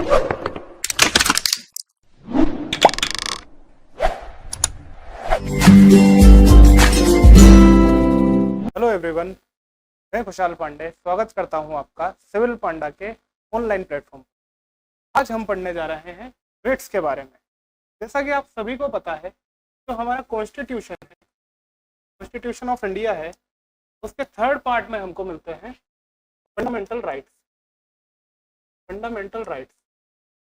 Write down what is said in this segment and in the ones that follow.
Hello everyone, मैं खुशहाल पांडे स्वागत करता हूं आपका सिविल पांडा के ऑनलाइन प्लेटफॉर्म। आज हम पढ़ने जा रहे हैं रिट्स के बारे में। जैसा कि आप सभी को पता है, जो हमारा कॉन्स्टिट्यूशन है, कॉन्स्टिट्यूशन ऑफ इंडिया है, उसके थर्ड पार्ट में हमको मिलते हैं fundamental rights. Fundamental rights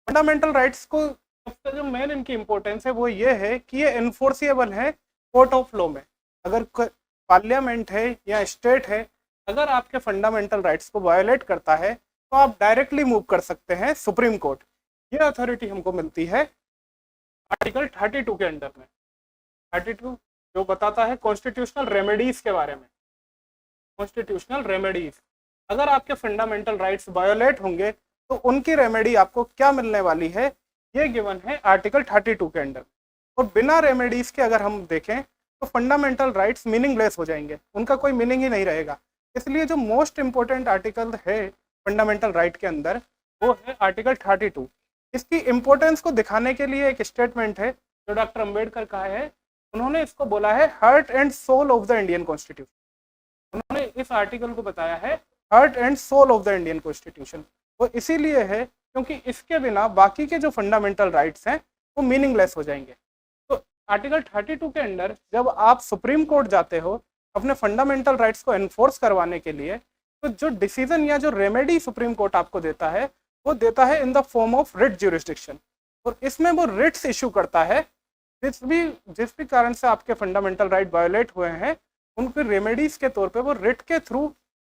fundamental rights को सबसे जो मेन इनकी इम्पोर्टेंस है वो ये है कि ये इन्फोर्सिएबल है कोर्ट ऑफ लॉ में। अगर पार्लियामेंट है या स्टेट है, अगर आपके फंडामेंटल राइट्स को वायोलेट करता है तो आप डायरेक्टली मूव कर सकते हैं सुप्रीम कोर्ट। ये अथॉरिटी हमको मिलती है आर्टिकल 32 के अंडर में। 32 जो बताता है कॉन्स्टिट्यूशनल रेमेडीज के बारे में। कॉन्स्टिट्यूशनल रेमेडीज, अगर आपके फंडामेंटल राइट्स वायोलेट होंगे तो उनकी रेमेडी आपको क्या मिलने वाली है, ये गिवन है आर्टिकल 32 के अंडर। और बिना रेमेडीज के अगर हम देखें तो फंडामेंटल राइट्स मीनिंगलेस हो जाएंगे, उनका कोई मीनिंग ही नहीं रहेगा। इसलिए जो मोस्ट इंपॉर्टेंट आर्टिकल है फंडामेंटल राइट के अंदर वो है आर्टिकल 32। इसकी इंपॉर्टेंस को दिखाने के लिए एक स्टेटमेंट है जो डॉक्टर अंबेडकर का है। उन्होंने इसको बोला है heart and soul of the Indian constitution. उन्होंने इस आर्टिकल को बताया है heart and soul of the Indian constitution. वो इसीलिए है क्योंकि इसके बिना बाकी के जो फंडामेंटल राइट्स हैं वो मीनिंगलेस हो जाएंगे। आर्टिकल 32 के अंडर जब आप सुप्रीम कोर्ट जाते हो अपने फंडामेंटल राइट्स को एनफोर्स करवाने के लिए, तो जो डिसीजन या जो रेमेडी सुप्रीम कोर्ट आपको देता है वो देता है in the form of writ jurisdiction. और इसमें वो रिट्स इशू करता है। जिस भी कारण से आपके फंडामेंटल राइट वायोलेट हुए हैं, उनके रेमेडीज के तौर पे वो रिट के थ्रू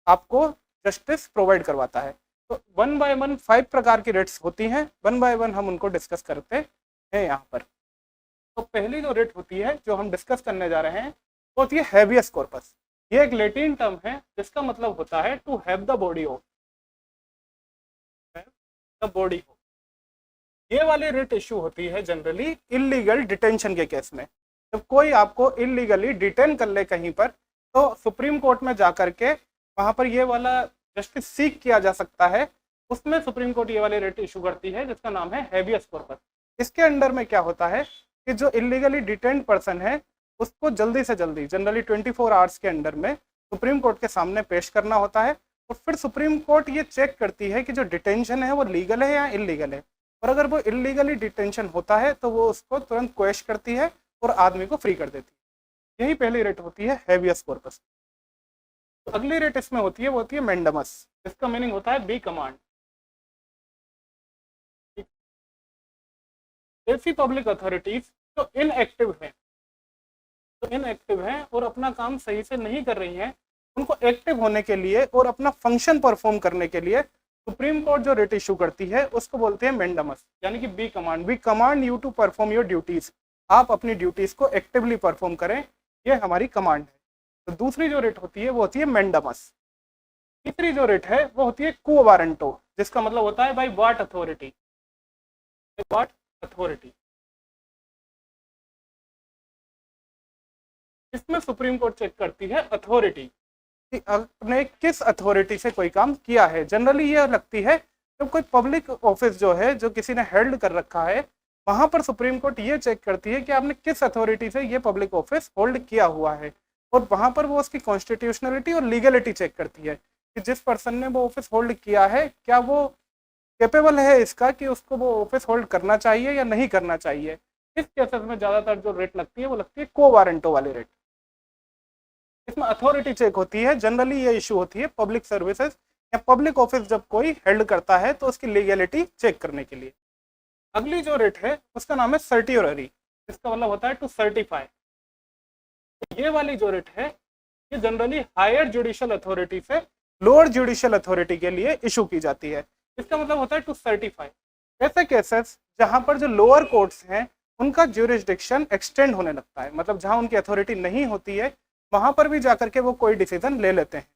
आपको जस्टिस प्रोवाइड करवाता है। तो 1 बाय 1 5 प्रकार की रिट्स होती हैं। 1 बाय 1 हम उनको डिस्कस करते हैं यहाँ पर। तो पहली जो रिट होती है जो हम डिस्कस करने जा रहे हैं वो होती है हैबियस कॉर्पस। ये एक लैटिन टर्म है जिसका मतलब होता है to have the body of, the body of. ये वाली रिट इशू होती है जनरली इलीगल डिटेंशन के केस में। जब कोई आपको इलीगली डिटेन कर ले कहीं पर, तो सुप्रीम कोर्ट में जा करके वहां पर ये वाला जस्टिस सीक किया जा सकता है। उसमें सुप्रीम कोर्ट ये वाली रिट इशू करती है जिसका नाम है हैबियस कॉर्पस। इसके अंडर में क्या होता है कि जो इलीगली डिटेन्ड पर्सन है उसको जल्दी से जल्दी, जनरली 24 आवर्स के अंडर में सुप्रीम कोर्ट के सामने पेश करना होता है। और फिर सुप्रीम कोर्ट ये चेक करती है कि जो डिटेंशन है वो लीगल है या इलीगल है। और अगर वो इलीगली डिटेंशन होता है तो वो उसको तुरंत क्वेश करती है और आदमी को फ्री कर देती है। यही पहली रेट होती है हैबियस कॉर्पस। तो अगली रेट इसमें होती है वो होती है मैंडेमस। इसका मीनिंग होता है बी कमांड। ऐसी पब्लिक अथॉरिटीज जो इनएक्टिव हैं और अपना काम सही से नहीं कर रही हैं, उनको एक्टिव होने के लिए और अपना फंक्शन परफॉर्म करने के लिए सुप्रीम कोर्ट जो रिट इशू करती है उसको बोलते हैं मैंडेमस, यानी कि be command. Be command you to perform your duties. आप अपनी ड्यूटीज को एक्टिवली परफॉर्म करें, ये हमारी कमांड है। तो दूसरी जो रिट होती है वो होती है मैंडेमस। तीसरी जो रिट है वो होती है क्वो वारंटो, जिसका मतलब होता है by what authority. What authority, इसमें सुप्रीम कोर्ट चेक करती है अथॉरिटी कि आपने किस अथॉरिटी से कोई काम किया है। जनरली ये लगती है जब कोई पब्लिक ऑफिस जो है जो किसी ने हेल्ड कर रखा है, वहां पर सुप्रीम कोर्ट ये चेक करती है कि आपने किस अथॉरिटी से ये पब्लिक ऑफिस होल्ड किया हुआ है। और वहां पर वो उसकी कॉन्स्टिट्यूशनलिटी और लीगलिटी चेक करती है कि जिस पर्सन ने वो ऑफिस होल्ड किया है क्या वो कैपेबल है इसका कि उसको वो ऑफिस होल्ड करना चाहिए या नहीं करना चाहिए। इस केसेस में ज्यादातर जो रेट लगती है वो लगती है को वारंटो वाली रेट। इसमें अथॉरिटी चेक होती है। जनरली ये इशू होती है पब्लिक सर्विसेज या पब्लिक ऑफिस जब कोई हेल्ड करता है तो उसकी लीगलिटी चेक करने के लिए। अगली जो रेट है उसका नाम है सर्टियोररी, इसका मतलब होता है टू सर्टिफाई। ये वाली जो रेट है ये जनरली हायर जुडिशियल अथॉरिटी से लोअर जुडिशियल अथॉरिटी के लिए इशू की जाती है। इसका मतलब होता है टू सर्टिफाई। ऐसे केसेस जहां पर जो लोअर कोर्ट्स हैं उनका ज्यूरिसडिक्शन एक्सटेंड होने लगता है, मतलब जहां उनकी अथॉरिटी नहीं होती है वहां पर भी जाकर के वो कोई डिसीजन ले लेते हैं।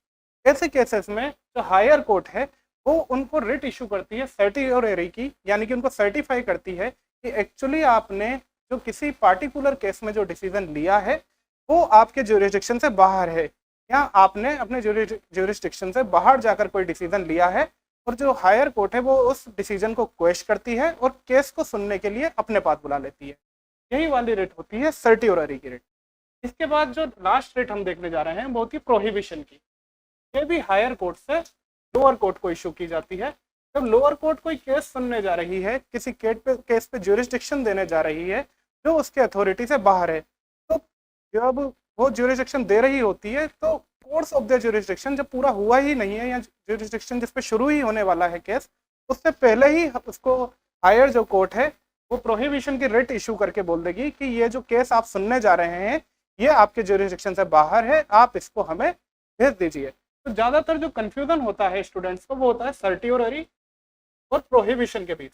ऐसे केसेस में जो हायर कोर्ट है वो उनको रिट इशू करती है सर्टियोररी की, यानी कि उनको सर्टिफाई करती है कि एक्चुअली आपने जो किसी पार्टिकुलर केस में जो डिसीजन लिया है वो आपके ज्यूरिसडिक्शन से बाहर है, या आपने अपने ज्यूरिसडिक्शन से बाहर जाकर कोई डिसीजन लिया है और जो हायर कोर्ट है वो उस डिसीजन को क्वेश्चन करती है और केस को सुनने के लिए अपने पास बुला लेती है। यही वाली रिट होती है सर्टियोररी की रिट। इसके बाद जो लास्ट रिट हम देखने जा रहे हैं वो होती है प्रोहिबिशन की। ये भी हायर कोर्ट से लोअर कोर्ट को इशू की जाती है। जब लोअर कोर्ट कोई केस सुनने जा रही है, किसी केस पे ज्यूरिसडिक्शन देने जा रही है जो उसके अथॉरिटी से बाहर है, तो जब वो ज्यूरिसडिक्शन दे रही होती है तो कोर्स ऑफ द ज्यूरिसडिक्शन जब पूरा हुआ ही नहीं है या ज्यूरिसडिक्शन जिस पे शुरू ही होने वाला है केस, उससे पहले ही उसको हायर जो कोर्ट है वो प्रोहिबिशन की रिट इशू करके बोल देगी कि ये जो केस आप सुनने जा रहे हैं ये आपके ज्यूरिसडिक्शन से बाहर है, आप इसको हमें भेज दीजिए। तो ज़्यादातर जो कन्फ्यूजन होता है स्टूडेंट्स को वो होता है सर्टियोररी और प्रोहिबिशन के बीच।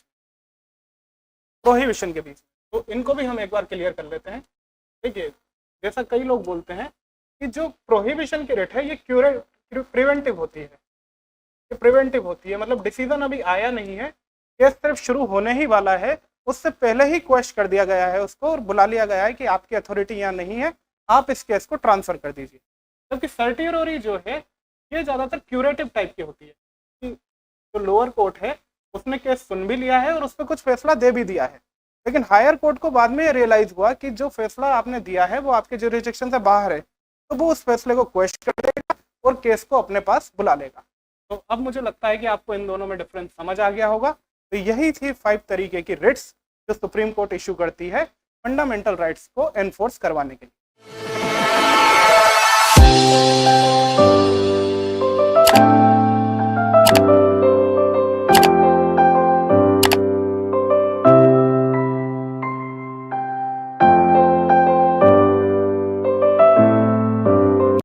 तो इनको भी हम एक बार क्लियर कर लेते हैं। देखिए, जैसा कई लोग बोलते हैं कि जो प्रोहिबिशन की रिट है ये प्रिवेंटिव होती है। ये प्रिवेंटिव होती है मतलब डिसीजन अभी आया नहीं है, केस सिर्फ शुरू होने ही वाला है, उससे पहले ही क्वेश्चन कर दिया गया है उसको और बुला लिया गया है कि आपकी अथॉरिटी यहाँ नहीं है, आप इस केस को ट्रांसफर कर दीजिए। जबकि सर्टियोररी जो है ये ज़्यादातर क्यूरेटिव टाइप की होती है कि जो लोअर कोर्ट है उसने केस सुन भी लिया है और उस पर कुछ फैसला दे भी दिया है, लेकिन हायर कोर्ट को बाद में ये रियलाइज हुआ कि जो फैसला आपने दिया है वो आपके ज्यूरिसडिक्शन से बाहर है, तो वो उस फैसले को क्वेश्चन कर देगा और केस को अपने पास बुला लेगा। तो अब मुझे लगता है कि आपको इन दोनों में डिफरेंस समझ आ गया होगा। तो यही थी 5 तरीके की रिट्स जो सुप्रीम कोर्ट इशू करती है फंडामेंटल राइट्स को एनफोर्स करवाने के लिए।